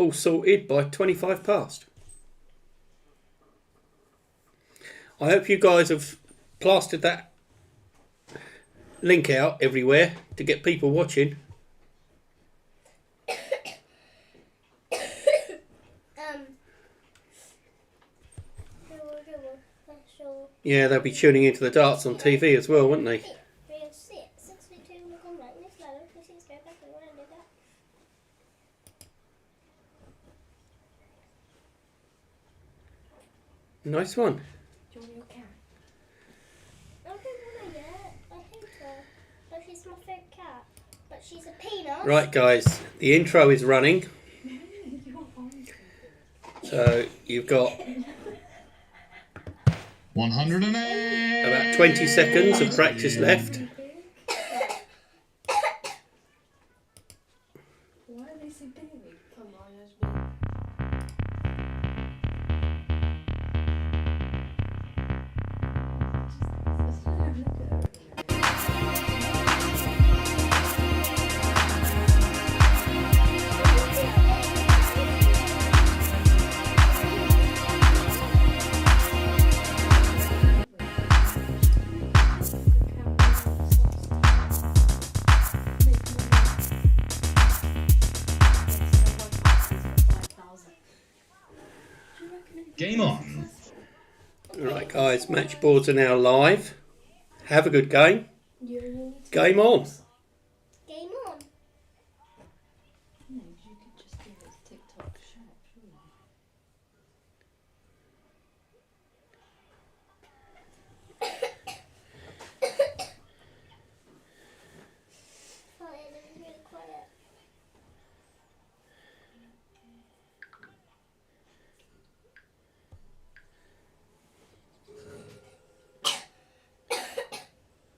all sorted by 25 past. I hope you guys have plastered that link out everywhere to get people watching. Yeah, they'll be tuning into the darts on TV as well, won't they? Nice one. Do you want your cat? I don't want her yet. I hate her. But she's my favourite cat. But she's a peanut. Right, guys, the intro is running. So you've got 108. about 20 seconds of practice left. Why are they so big? Come on, husband. Game on. Right, guys, match boards are now live. Have a good game. Game on. Game on. No, you could just do this TikTok shop, surely. Fine, it was really quiet.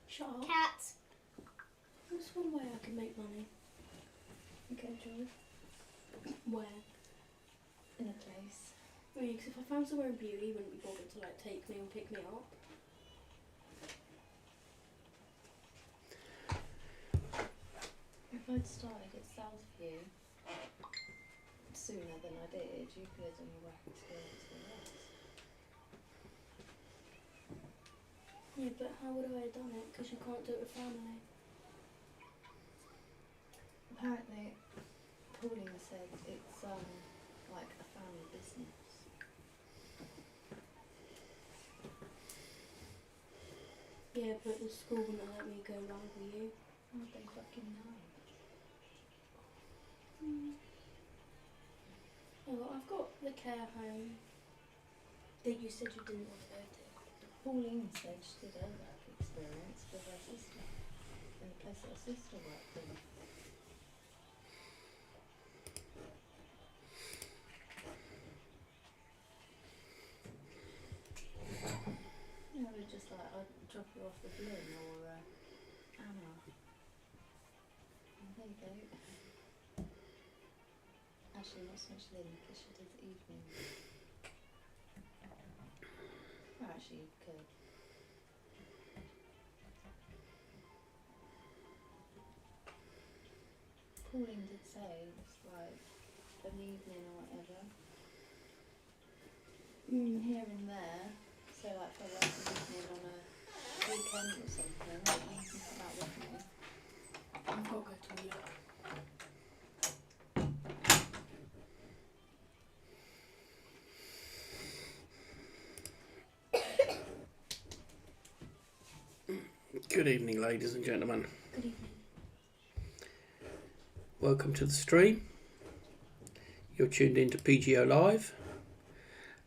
Shut up. Cat. What's one way I can make money? Okay, Joe. Where? In a place. Really, because if I found somewhere in beauty, you wouldn't be bothered to like take me and pick me up. If I'd started at Southview sooner than I did, you could have done your work experience for less. Yeah, but how would I have done it? Because you can't do it with family. Apparently, Pauline said it's like a family business. Yeah, but the school wouldn't let me go round with you. How would they fucking know? Oh, well, I've got the care home that you said you didn't want to go to. Pauline said she did her work experience with her sister in the place that her sister worked in. You know, we're just like, I'd drop you off with Lynn or Anna. And there you go. Actually, not so much Lynn because she does the evening. Well, actually, you could. Pauline did say it's like an evening or whatever. Here and there. So like for like an evening on a weekend or something, you can come out with me. I've got to go to the toilet. Good evening, ladies and gentlemen. Good evening. Welcome to the stream. You're tuned in to PGO Live,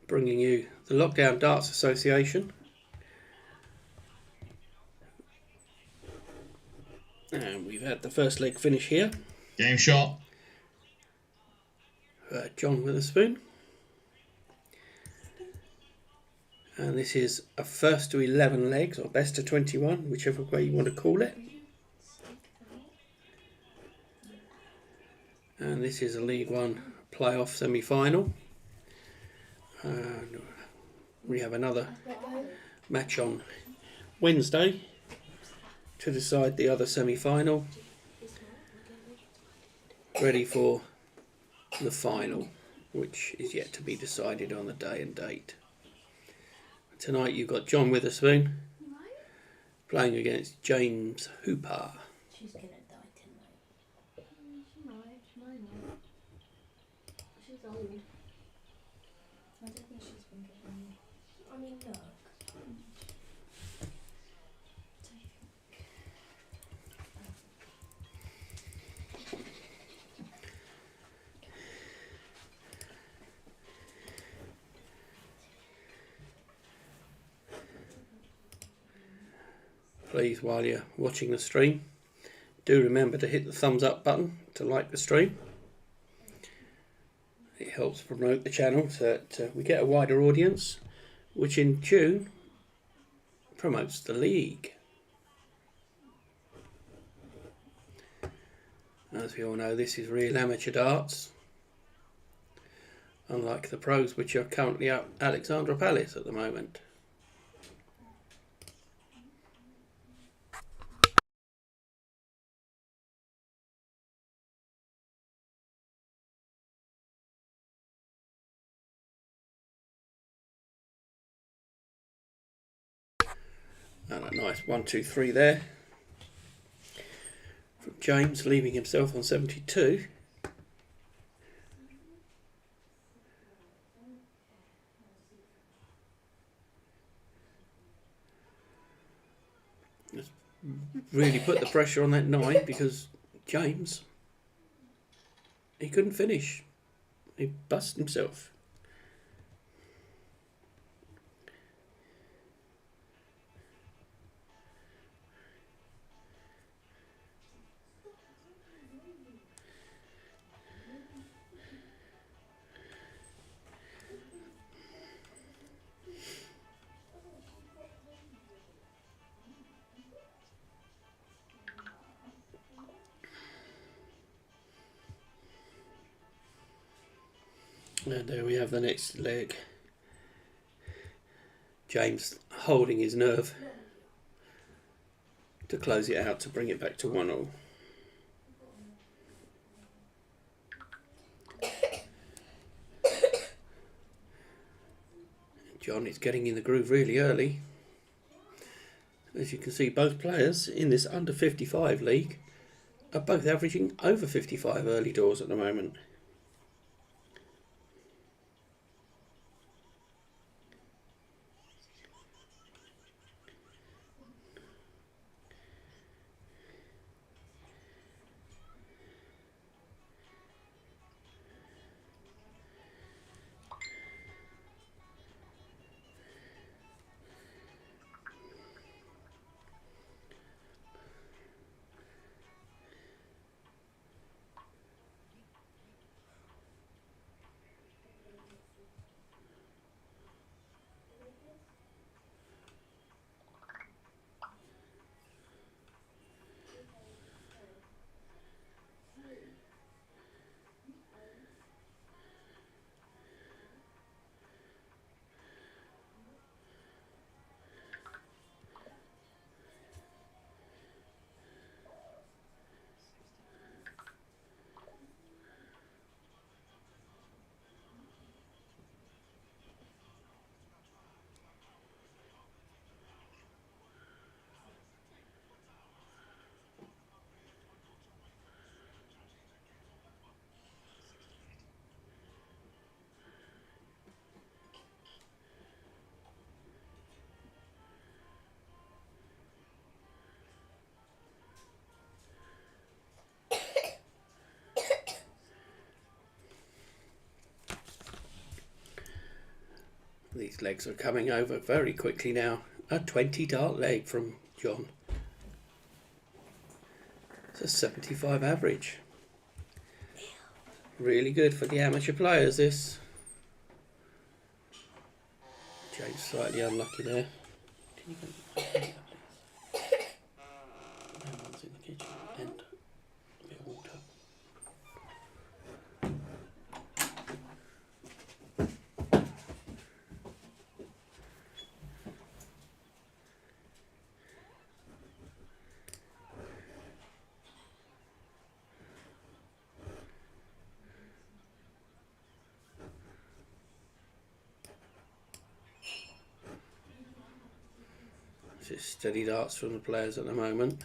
bringing you the Lockdown Darts Association. And we've had the first leg finish here. Game shot. John Witherspoon. And this is a first to 11 legs, or best to 21, whichever way you want to call it. And this is a League One playoff semi-final. We have another match on Wednesday to decide the other semi-final. Ready for the final, which is yet to be decided on the day and date. Tonight you've got John Witherspoon playing against James Hooper. She's gonna die tonight. She might not. She's old. I don't think she's been getting. I mean, look. Please, while you're watching the stream, do remember to hit the thumbs up button to like the stream. It helps promote the channel so that we get a wider audience, which in tune promotes the league. As we all know, this is real amateur darts, unlike the pros, which are currently at Alexandra Palace at the moment. And a nice 1-2-3 there from James, leaving himself on 72. Just really put the pressure on that 9 because James, he couldn't finish. He busted himself. And there we have the next leg. James holding his nerve to close it out to bring it back to 1-1. John is getting in the groove really early. As you can see, both players in this under 55 league are both averaging over 55 early doors at the moment. These legs are coming over very quickly now. A 20 dart leg from John. It's a 75 average. Really good for the amateur players, this. James slightly unlucky there. Can you go my plate up, please? No one's in the kitchen. And a bit of water. Just steady darts from the players at the moment.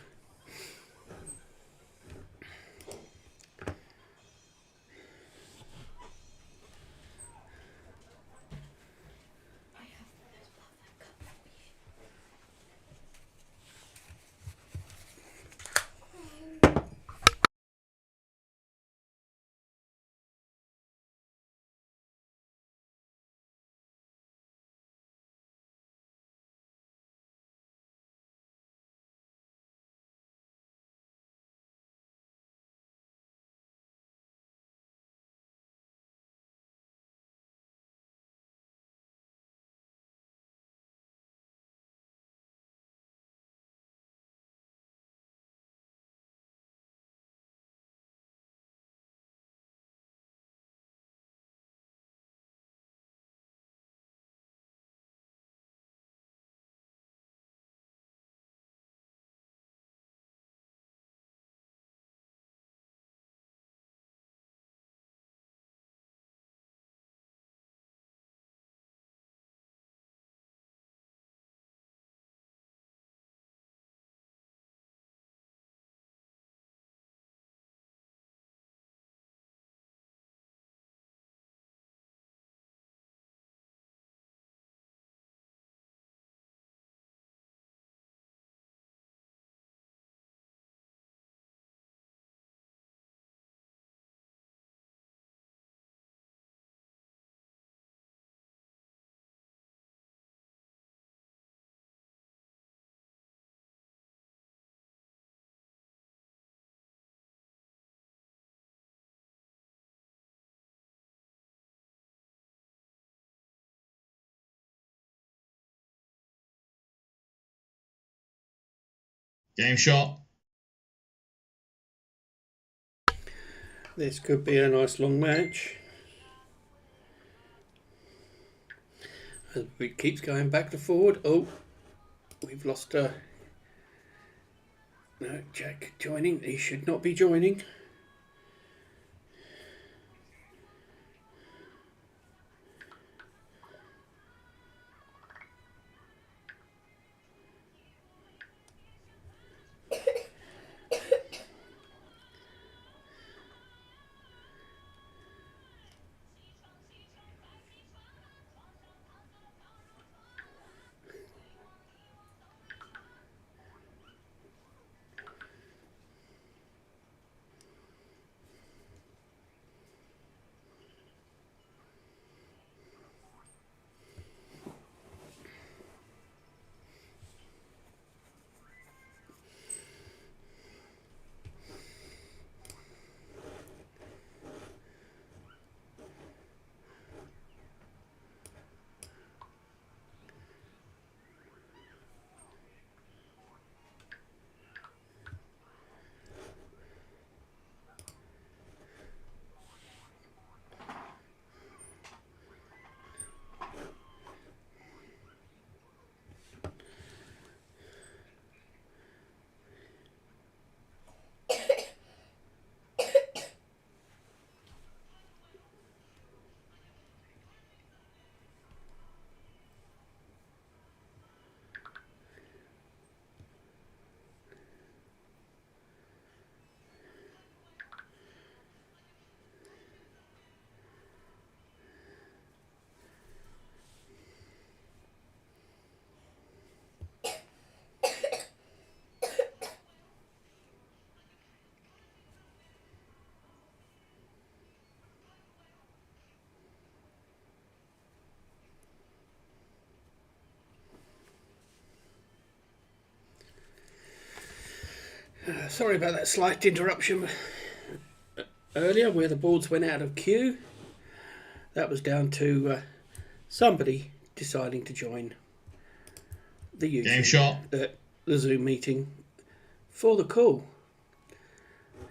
Game shot. This could be a nice long match. As it keeps going back to forward. Oh, we've lost no, Jack joining. He should not be joining. Sorry about that slight interruption earlier where the boards went out of queue. That was down to somebody deciding to join the Game shot. the Zoom meeting for the call.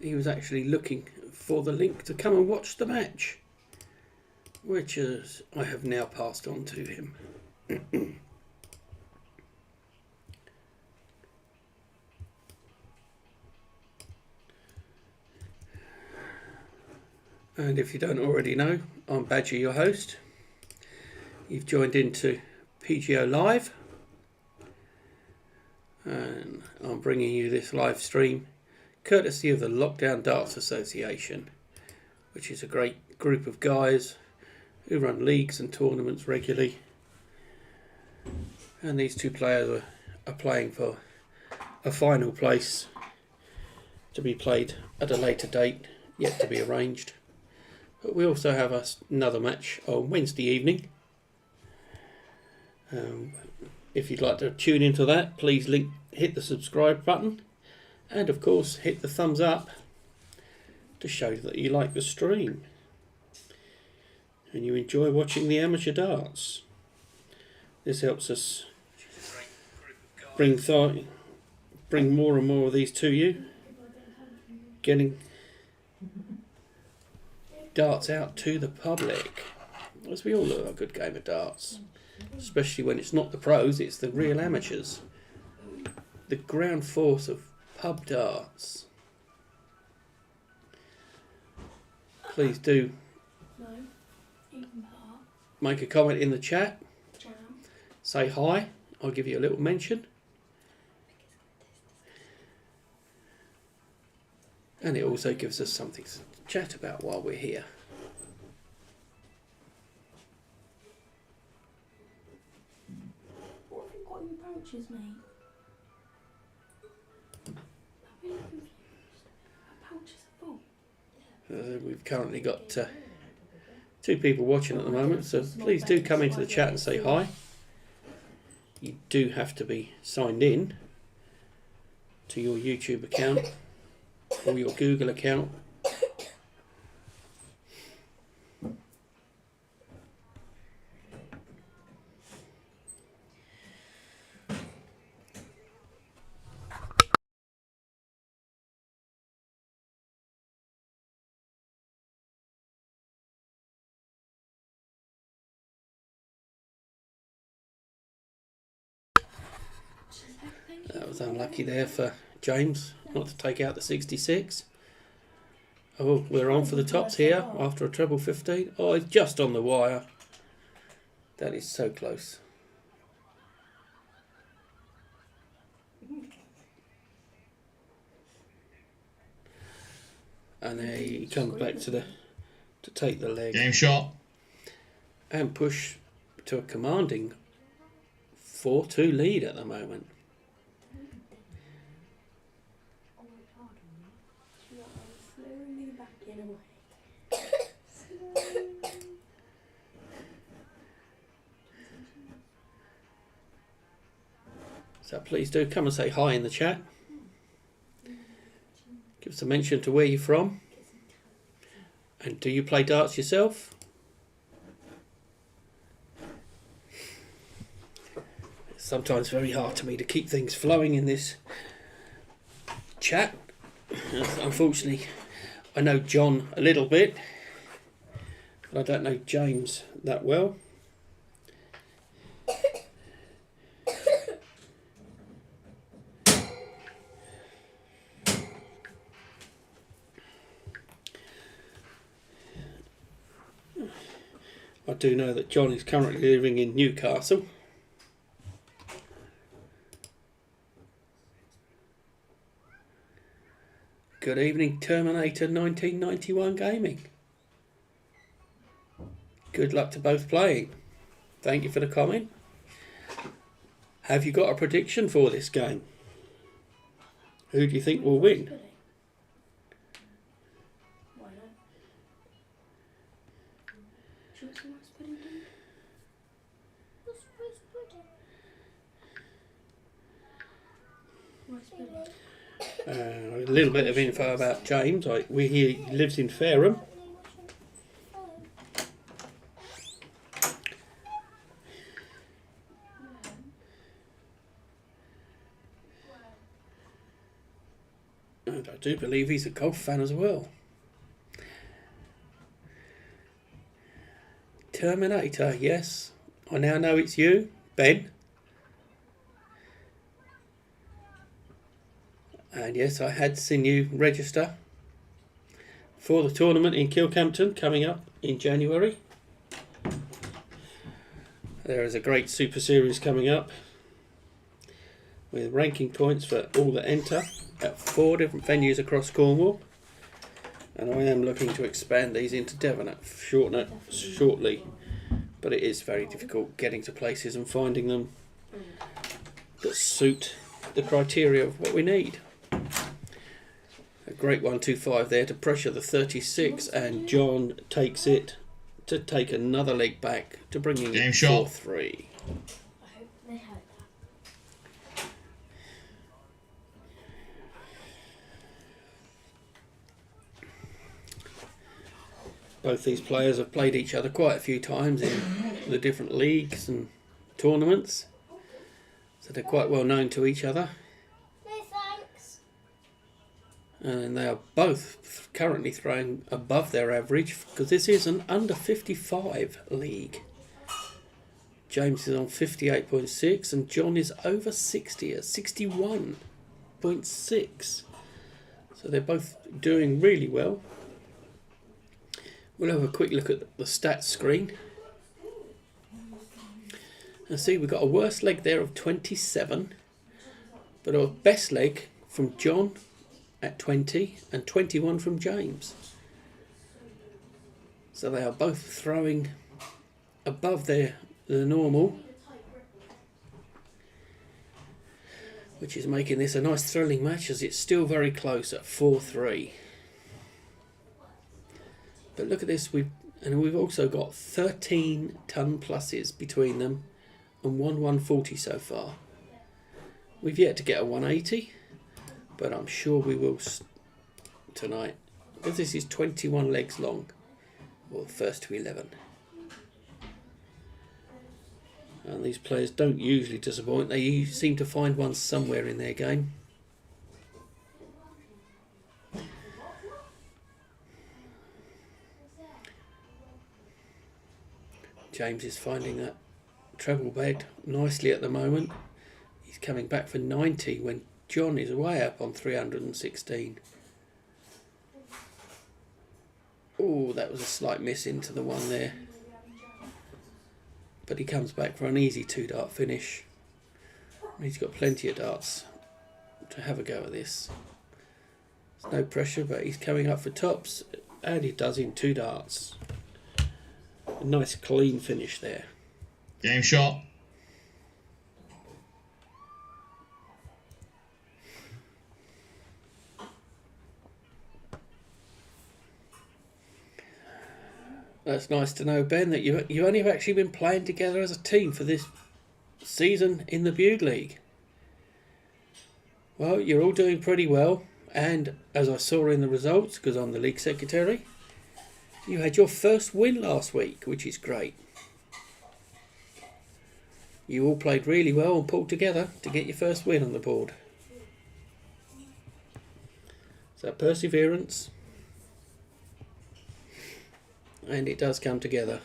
He was actually looking for the link to come and watch the match, which is I have now passed on to him. And if you don't already know, I'm Badger, your host. You've joined into PGO Live. And I'm bringing you this live stream courtesy of the Lockdown Darts Association, which is a great group of guys who run leagues and tournaments regularly. And these two players are playing for a final place to be played at a later date, yet to be arranged. But we also have another match on Wednesday evening. If you'd like to tune into that, please hit the subscribe button, and of course hit the thumbs up to show that you like the stream and you enjoy watching the amateur darts. This helps us bring more and more of these to you, getting darts out to the public, as we all love a good game of darts, especially when it's not the pros, it's the real amateurs, the ground force of pub darts. Please do make a comment in the chat, say hi, I'll give you a little mention, and it also gives us something to chat about while we're here. What have you got in pouches, mate? I'm really confused. Our pouches are full. We've currently got 2 people watching at the moment, so please do come into the chat and say hi. You do have to be signed in to your YouTube account or your Google account. That was unlucky there for James not to take out the 66. Oh, we're on for the tops here after a treble 15. Oh, it's just on the wire. That is so close. And there he comes back to take the leg. Game shot. And push to a commanding 4-2 lead at the moment. So please do come and say hi in the chat. Give us a mention to where you're from. And do you play darts yourself? It's sometimes very hard to me to keep things flowing in this chat. Unfortunately, I know John a little bit, but I don't know James that well. I do know that John is currently living in Newcastle. Good evening, Terminator 1991 Gaming. Good luck to both playing. Thank you for the comment. Have you got a prediction for this game? Who do you think will win? Why not? Do you want some rice pudding, Dad? What's rice pudding? Rice pudding. A little bit of info about James. We hear he lives in Fareham. And I do believe he's a golf fan as well. Terminator, yes. I now know it's you, Ben. And yes, I had seen you register for the tournament in Kilcampton coming up in January. There is a great Super Series coming up. with ranking points for all that enter at 4 different venues across Cornwall. And I am looking to expand these into Devon shortly. But it is very difficult getting to places and finding them that suit the criteria of what we need. A great 1-2-5 there to pressure the 36, and John takes it to take another leg back to bring in Game shot. 4-3. They hope that. Both these players have played each other quite a few times in the different leagues and tournaments, so they're quite well known to each other. No thanks. And they are both currently throwing above their average, because this is an under 55 league. James is on 58.6 and John is over 60 at 61.6. So they're both doing really well. We'll have a quick look at the stats screen. And see, we've got a worst leg there of 27, but our best leg from John at 20 and 21 from James. So they are both throwing above the normal, which is making this a nice thrilling match, as it's still very close at 4-3. But look at this, we've also got 13 ton pluses between them and one 140 so far. We've yet to get a 180, but I'm sure we will tonight, because this is 21 legs long, or first to 11. And these players don't usually disappoint. They seem to find one somewhere in their game. James is finding that treble bed nicely at the moment. He's coming back for 90 when John is way up on 316. Oh, that was a slight miss into the one there. But he comes back for an easy 2-dart finish. He's got plenty of darts to have a go at this. There's no pressure, but he's coming up for tops, and he does in 2 darts. A nice clean finish there. Game shot. That's nice to know, Ben, that you only have actually been playing together as a team for this season in the Bude League. Well, you're all doing pretty well, and as I saw in the results, because I'm the league secretary, you had your first win last week, which is great. You all played really well and pulled together to get your first win on the board. So perseverance, and it does come together.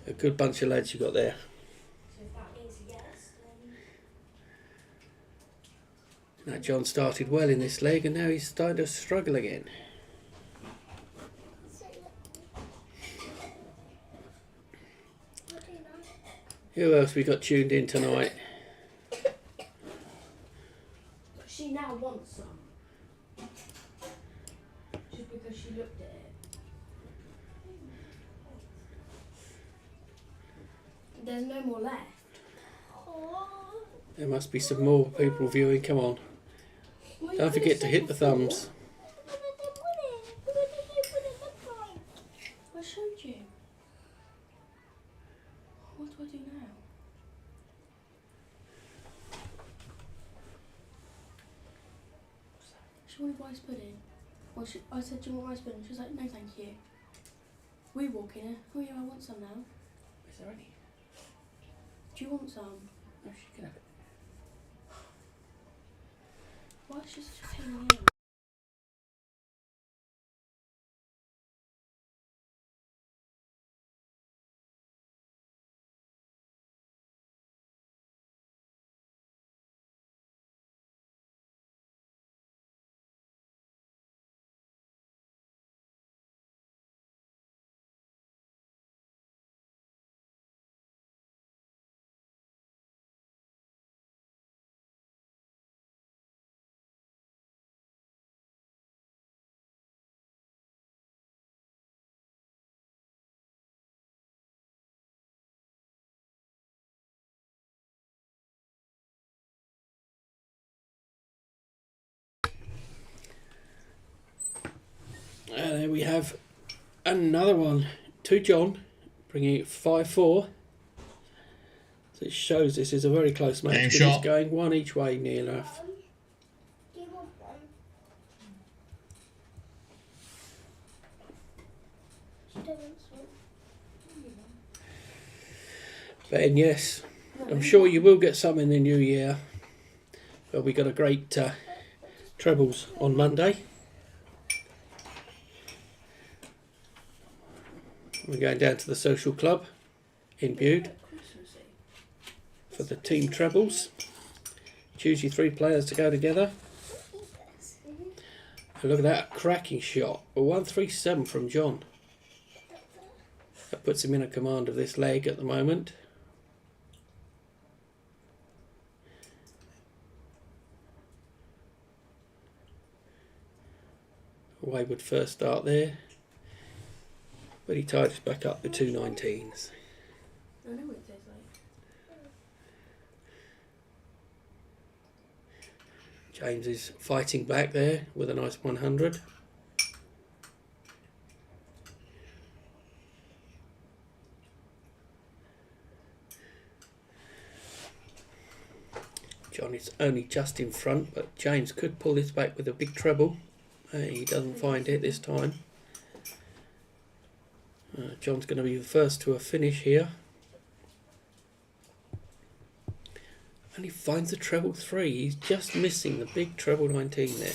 A good bunch of lads you got there. Now John started well in this leg, and now he's starting to struggle again. Who else we got tuned in tonight? She now wants some. Just because she looked at it. There's no more left. There must be some more people viewing. Come on. Don't forget to hit the thumbs. I showed you. What do I do now? She wanted rice pudding. Well, I said, do you want rice pudding? She was like, no thank you. We walk in here. Oh yeah, I want some now. Is there any? Do you want some? No, she can have it. Why is she such a pain in the ass? And there we have another one to John, bringing it 5-4. So it shows this is a very close match. Game Because shot. it's going one each way near enough. Do you want one? She doesn't want. Ben, yes, I'm sure you will get some in the new year. But we got a great trebles on Monday. We're going down to the social club in Bude for the team trebles. Choose your 3 players to go together. And look at that, a cracking shot. A 137 from John. That puts him in a command of this leg at the moment. Wayward first start there. But he tied us back up with 2 19s. I know what it tastes like. James is fighting back there with a nice 100. John is only just in front, but James could pull this back with a big treble. He doesn't find it this time. John's going to be the first to a finish here. And he finds the treble 3. He's just missing the big treble 19 there.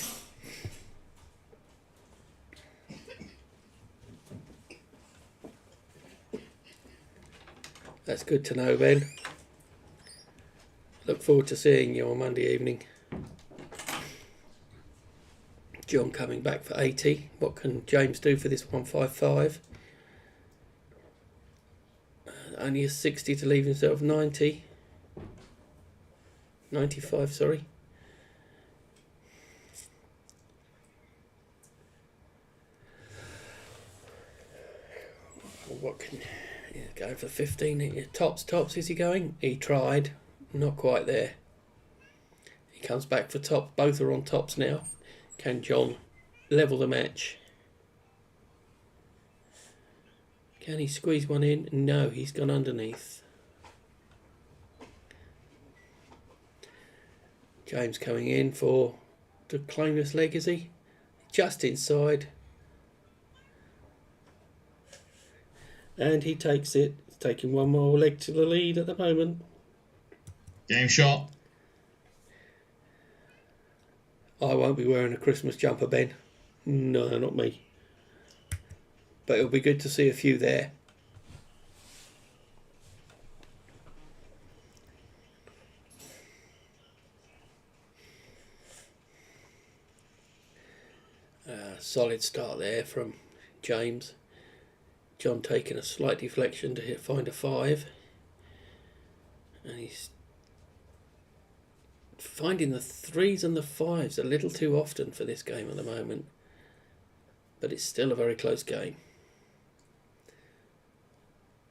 That's good to know, Ben. Look forward to seeing you on Monday evening. John coming back for 80. What can James do for this 155? Only a 60 to leave himself 90. 95, sorry. What can... Yeah, going for 15. Tops, is he going? He tried. Not quite there. He comes back for top. Both are on tops now. Can John level the match? Can he squeeze one in? No, he's gone underneath. James coming in for to claim this leg, is he? Just inside. And he takes it. He's taking one more leg to the lead at the moment. Game shot. I won't be wearing a Christmas jumper, Ben. No, not me. But it'll be good to see a few there. Solid start there from James. John taking a slight deflection to find a 5. And he's finding the 3s and the 5s a little too often for this game at the moment. But it's still a very close game.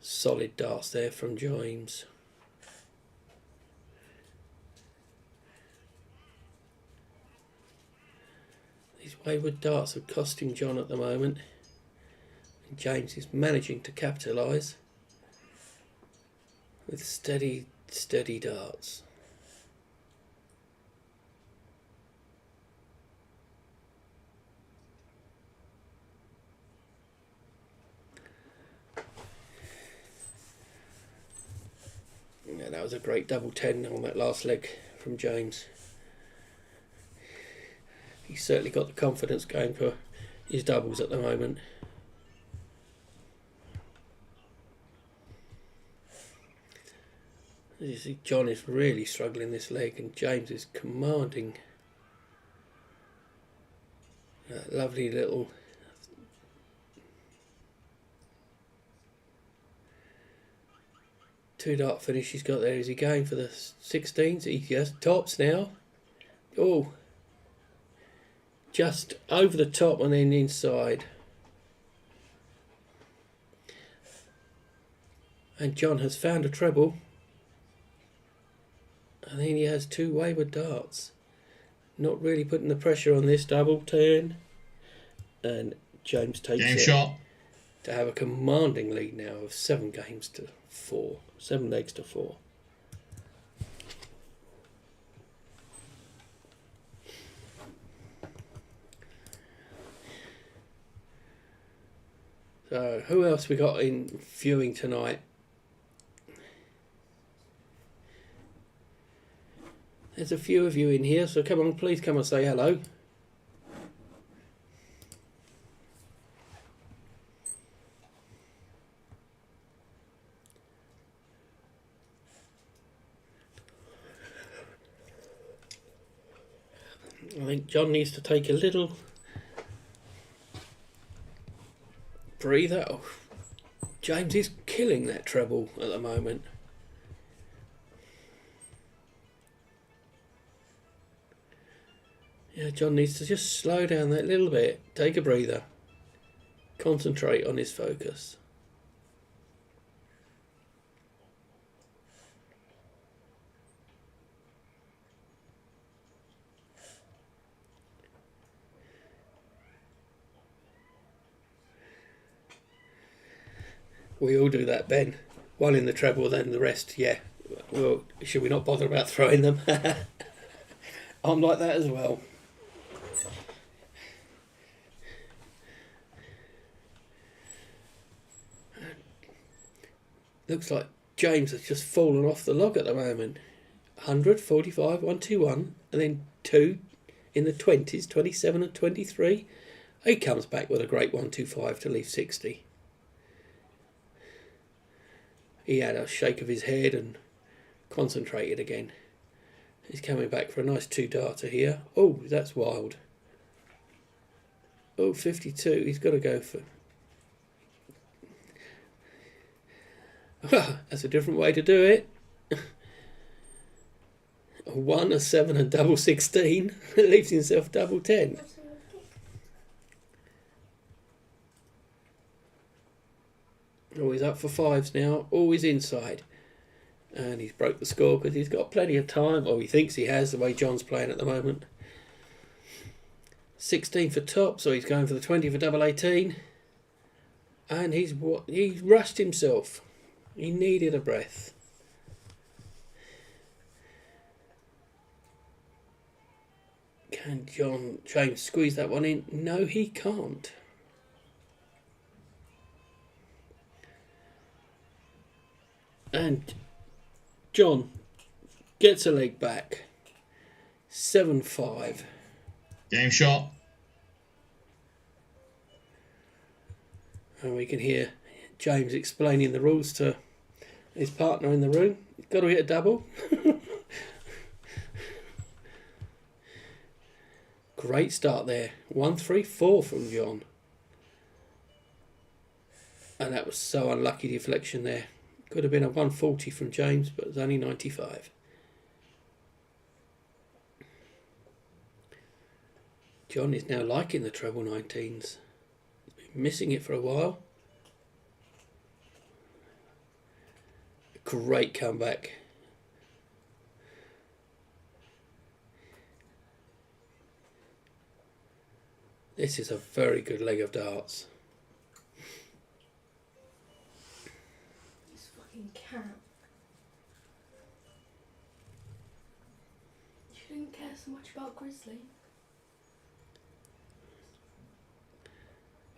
Solid darts there from James. These wayward darts are costing John at the moment. And James is managing to capitalise with steady darts. Yeah, that was a great double 10 on that last leg from James. He's certainly got the confidence going for his doubles at the moment. As you see, John is really struggling this leg, and James is commanding that lovely little two dart finish he's got there. Is he going for the 16s? He just tops now. Oh, just over the top and then inside. And John has found a treble. And then he has 2 wayward darts. Not really putting the pressure on this double 10. And James takes Game it shot. to have a commanding lead now of 7 games to 4. 7 legs to 4. So, who else we got in viewing tonight? There's a few of you in here, so come on, please come and say hello. I think John needs to take a little breather. Oh, James is killing that treble at the moment. Yeah, John needs to just slow down that little bit, take a breather, concentrate on his focus. We all do that, Ben. One in the treble, then the rest, yeah. Well, should we not bother about throwing them? I'm like that as well. Looks like James has just fallen off the log at the moment. 100, 45, 121, and then 2 in the 20s, 27 and 23. He comes back with a great 125 to leave 60. He had a shake of his head and concentrated again. He's coming back for a nice 2-darter here. Oh, that's wild. Oh, 52. He's got to go for... Well, that's a different way to do it. A 1, a 7 and double 16. Leaves himself double 10. Oh, he's up for 5s now. Oh, he's inside. And he's broke the score because he's got plenty of time. Oh, he thinks he has, the way John's playing at the moment. 16 for top, so he's going for the 20 for double 18. And he's rushed himself. He needed a breath. Can James squeeze that one in? No, he can't. And John gets a leg back. 7-5. Game shot. And we can hear James explaining the rules to his partner in the room. He's got to hit a double. Great start there. 1-3-4 from John. And that was so unlucky deflection there. Could have been a 140 from James, but it was only 95. John is now liking the treble 19s. He's been missing it for a while. Great comeback. This is a very good leg of darts. This fucking cat. She didn't care so much about Grizzly.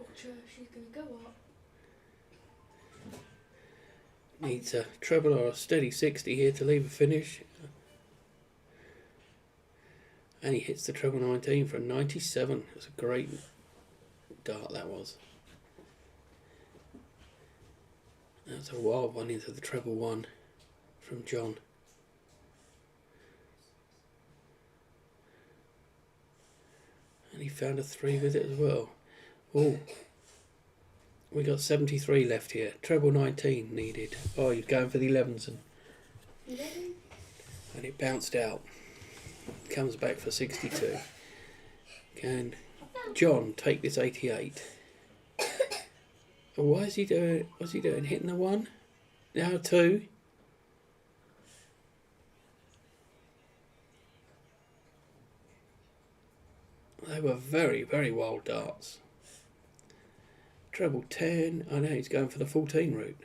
Watch her, she's gonna go up. Needs a treble or a steady 60 here to leave a finish. And he hits the treble 19 for a 97. It was a great dart, that was. That's a wild one into the treble 1 from John. And he found a 3 with it as well. Oh, we got 73 left here. Treble 19 needed. Oh, he's going for the 11s. And it bounced out. Comes back for 62. Can John take this 88? Why is he doing? What's he doing? Hitting the 1? Now 2. They were very, very wild darts. treble 10. I know he's going for the 14 route.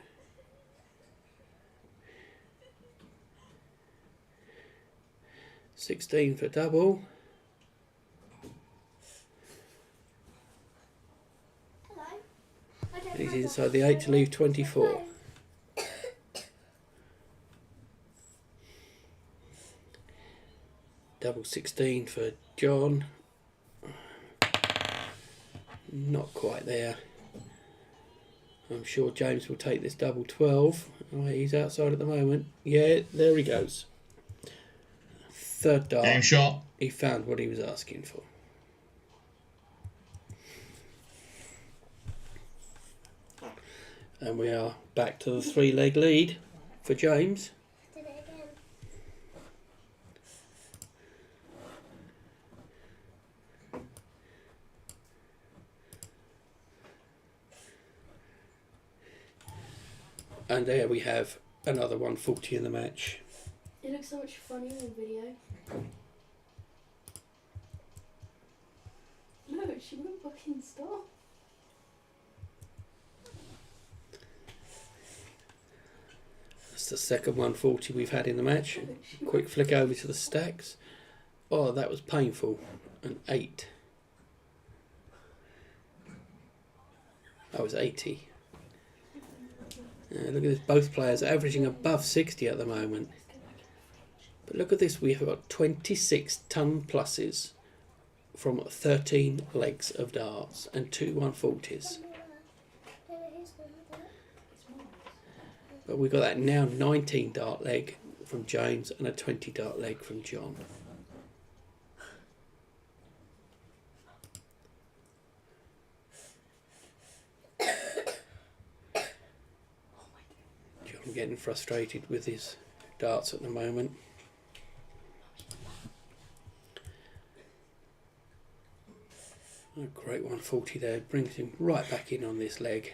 $16 for double. Hello. I don't He's have inside that. the 8 to leave 24. Double 16 for John. Not quite there. I'm sure James will take this double 12. Oh, he's outside at the moment. Yeah, there he goes. Third dart. Game shot. He found what he was asking for. And we are back to the 3-leg lead for James. Did it again. And there we have another 140 in the match. It looks so much funnier in video. Look, she won't fucking stop. That's the second 140 we've had in the match. Quick flick over to the stacks. Oh, that was painful. An 8. That was 80. Look at this, both players averaging above 60 at the moment. But look at this, we have got 26 ton pluses from 13 legs of darts and 2 140s. But we've got that now 19 dart leg from James and a 20 dart leg from John. John getting frustrated with his darts at the moment. A great 140 there, brings him right back in on this leg.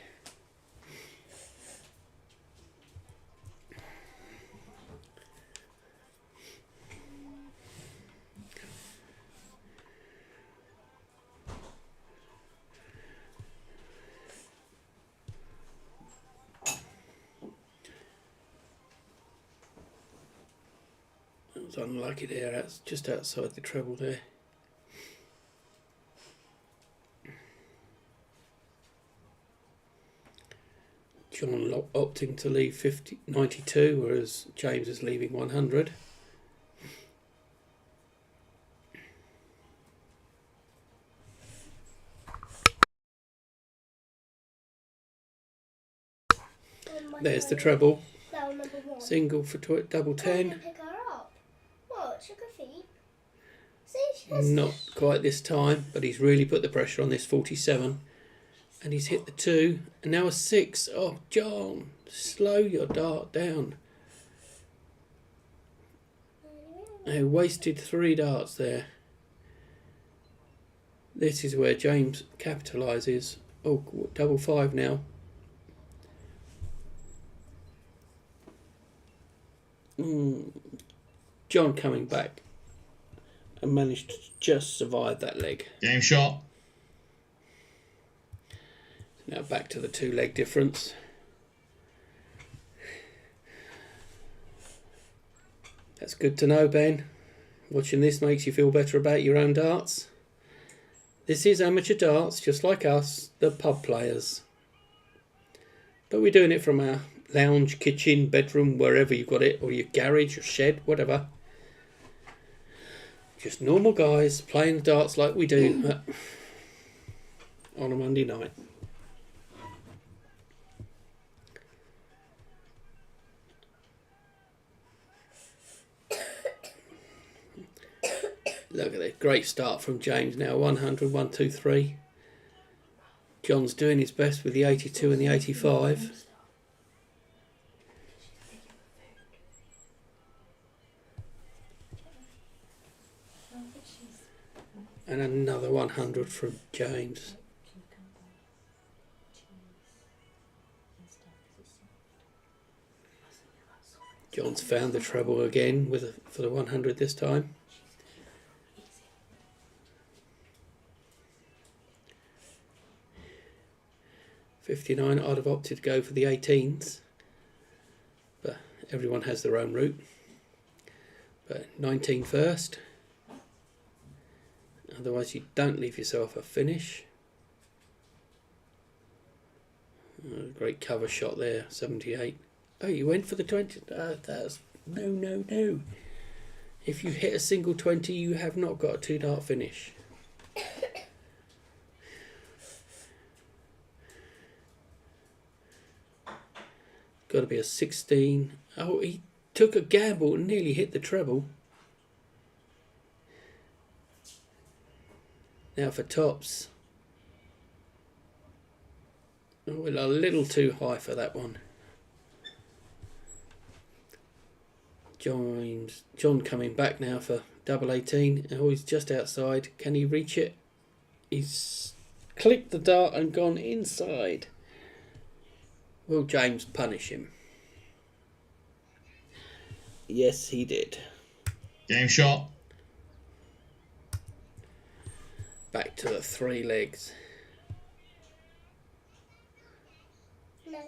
That was unlucky there, that's just outside the treble there. John opting to leave 92, whereas James is leaving 100. There's the treble. Bell number 1. Single for double I 10. can pick her up. What? Sugar feet? See, she has Not quite this time, but he's really put the pressure on this 47. And he's hit the 2, and now a 6. Oh, John, slow your dart down. I wasted 3 darts there. This is where James capitalises. Oh, double 5 now. John coming back and managed to just survive that leg. Game shot. Now back to the 2 leg difference. That's good to know, Ben. Watching this makes you feel better about your own darts. This is amateur darts, just like us, the pub players. But we're doing it from our lounge, kitchen, bedroom, wherever you've got it, or your garage, or shed, whatever. Just normal guys playing the darts like we do on a Monday night. Look at it, great start from James now, 100, 1, 2, 3. John's doing his best with the 82 and the 85. And another 100 from James. John's found the treble again for the 100 this time. 59. I'd have opted to go for the 18s, but everyone has their own route. But 19 first, otherwise you don't leave yourself a finish. Great cover shot there, 78. Oh, you went for the 20. That's no. If you hit a single 20, you have not got a 2-dart finish. Got to be a 16. Oh, he took a gamble and nearly hit the treble. Now for tops. Oh, a little too high for that one. John coming back now for double 18. Oh, he's just outside. Can he reach it? He's clicked the dart and gone inside. Will James punish him? Yes, he did. Game shot. Back to the 3 legs. No.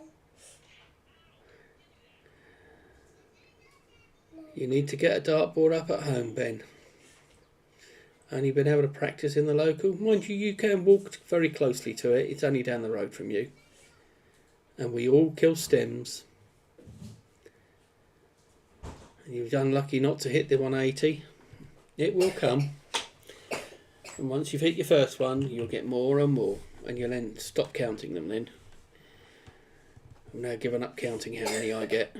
You need to get a dartboard up at home, Ben. Only been able to practice in the local. Mind you, you can walk very closely to it. It's only down the road from you. And we all kill stems. And you've done lucky not to hit the 180. It will come. And once you've hit your first one, you'll get more and more. And you'll then stop counting them then. I've now given up counting how many I get.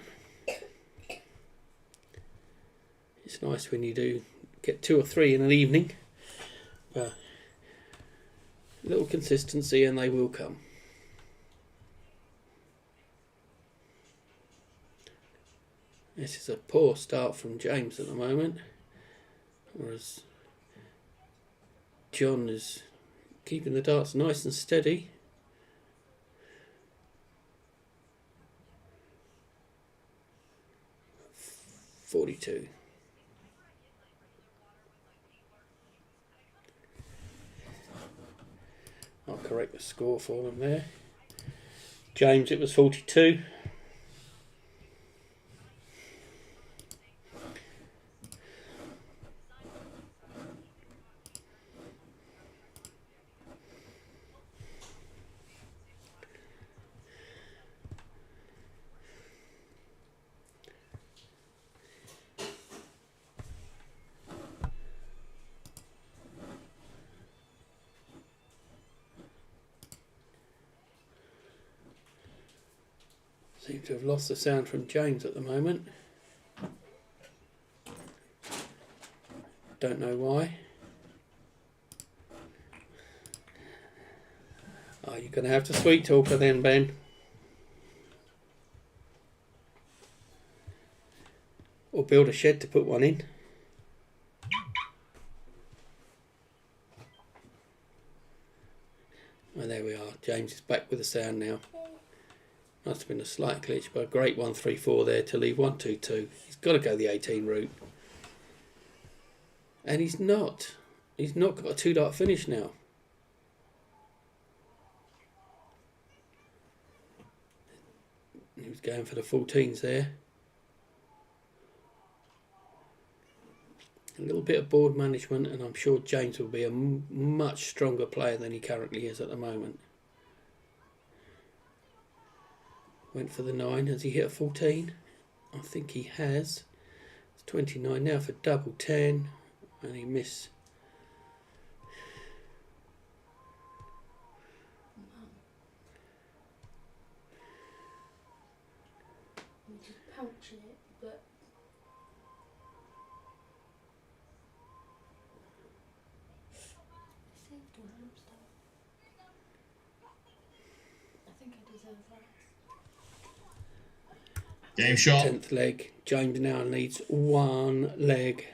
It's nice when you do get 2 or 3 in an evening. But a little consistency and they will come. This is a poor start from James at the moment. Whereas John is keeping the darts nice and steady. .42. I'll correct the score for them there. James, it was 42. Seem to have lost the sound from James at the moment. Don't know why. Oh, you're going to have to sweet talk her then, Ben. Or build a shed to put one in. Well, there we are. James is back with the sound now. Must have been a slight glitch, but a great 1-3-4 there to leave 1-2-2. He's got to go the 18 route. And he's not. He's not got a 2-dart finish now. He was going for the 14s there. A little bit of board management, and I'm sure James will be a much stronger player than he currently is at the moment. Went for the 9. Has he hit a 14? I think he has. It's 29 now for double 10. And he missed. I'm just pouching it, but I saved all them stuff. I think I deserve that. Game shot. 10th leg. James now needs 1 leg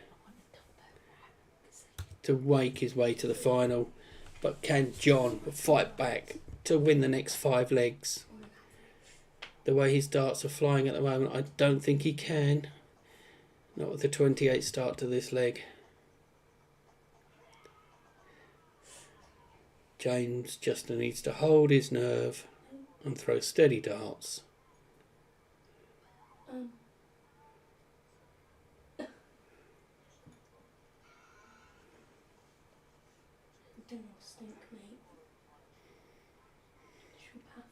to wake his way to the final. But can John fight back to win the next 5 legs? The way his darts are flying at the moment, I don't think he can. Not with the 28 start to this leg. James just needs to hold his nerve and throw steady darts. Don't all stink, mate. Should we pass?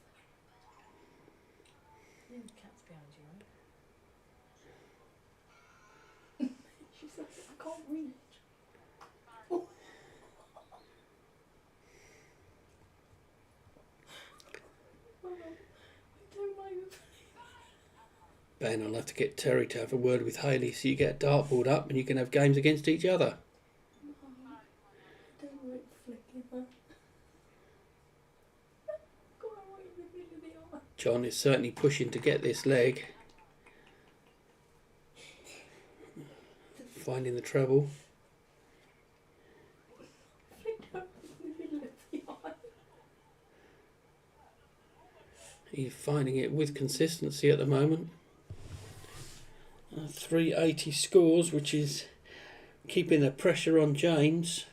The cat's behind you, right? She's like, I can't reach. Ben, I'll have to get Terry to have a word with Hayley so you get a dartboard up and you can have games against each other. Don't like flicking her. Go right in the middle of the eye. John is certainly pushing to get this leg. Finding the treble. Flick her in the middle of the eye. He's finding it with consistency at the moment. 380 scores, which is keeping the pressure on James.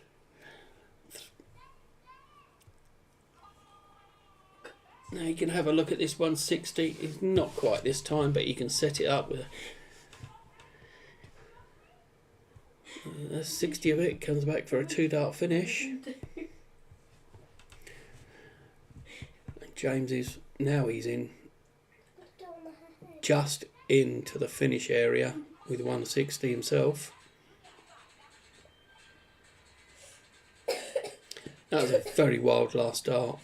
Now you can have a look at this 160. It's not quite this time, but you can set it up with a 60 of it. Comes back for a 2-dart finish. James is now he's in just into the finish area with 160 himself. That was a very wild last dart.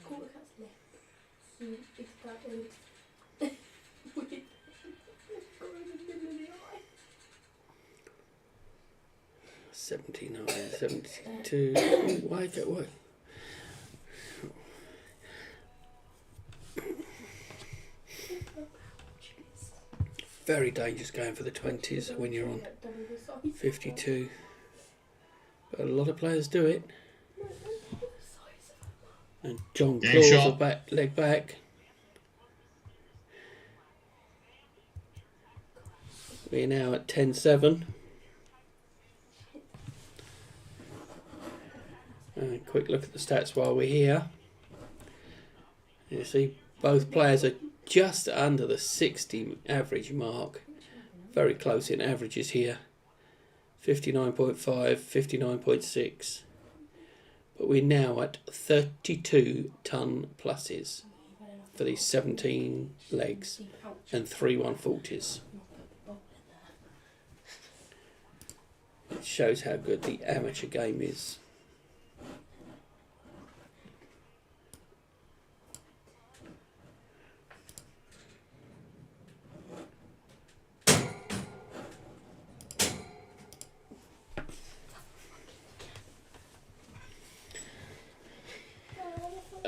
Call the cat's lip. It's that old. With go in the middle of the eye. 79, 72. Why go away? Very dangerous going for the 20s when you're on 52. But a lot of players do it. And John Game claws shot. a back, leg back. We're now at 10-7. And a quick look at the stats while we're here. You see both players are just under the 60 average mark. Very close in averages here. 59.5, 59.6. But we're now at 32 ton pluses for these 17 legs and 3 140s. It shows how good the amateur game is.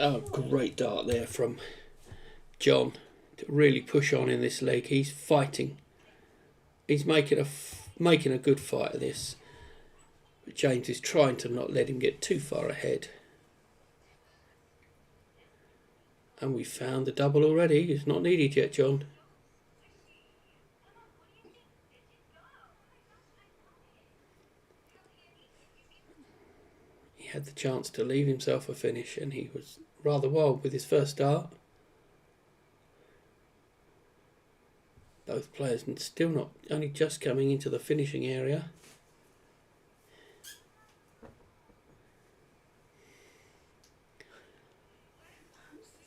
Oh, great dart there from John to really push on in this leg. He's fighting. He's making a good fight of this. But James is trying to not let him get too far ahead. And we found the double already. It's not needed yet, John. He had the chance to leave himself a finish and he was rather wild with his first dart. Both players still not, only just coming into the finishing area.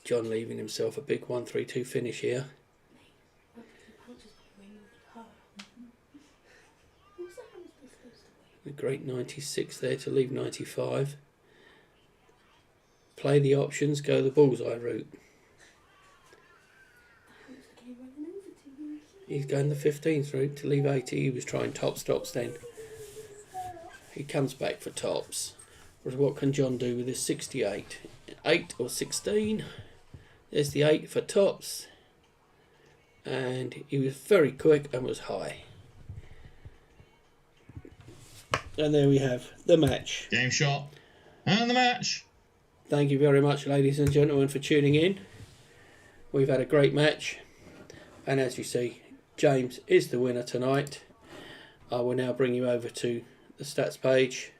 John leaving himself a big 1-3-2 finish here. A great 96 there to leave 95. Play the options, go the bullseye route. He's going the 15th route to leave 80. He was trying top stops then. He comes back for tops. What can John do with his 68? 8 or 16. There's the 8 for tops. And he was very quick and was high. And there we have the match. Game shot. And the match. Thank you very much, ladies and gentlemen, for tuning in. We've had a great match. And as you see, James is the winner tonight. I will now bring you over to the stats page.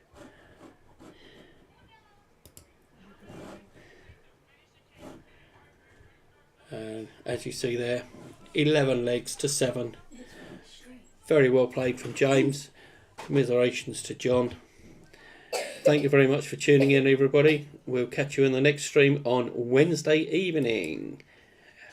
And as you see there, 11 legs to 7. Very well played from James. Commiserations to John. Thank you very much for tuning in, everybody. We'll catch you in the next stream on Wednesday evening.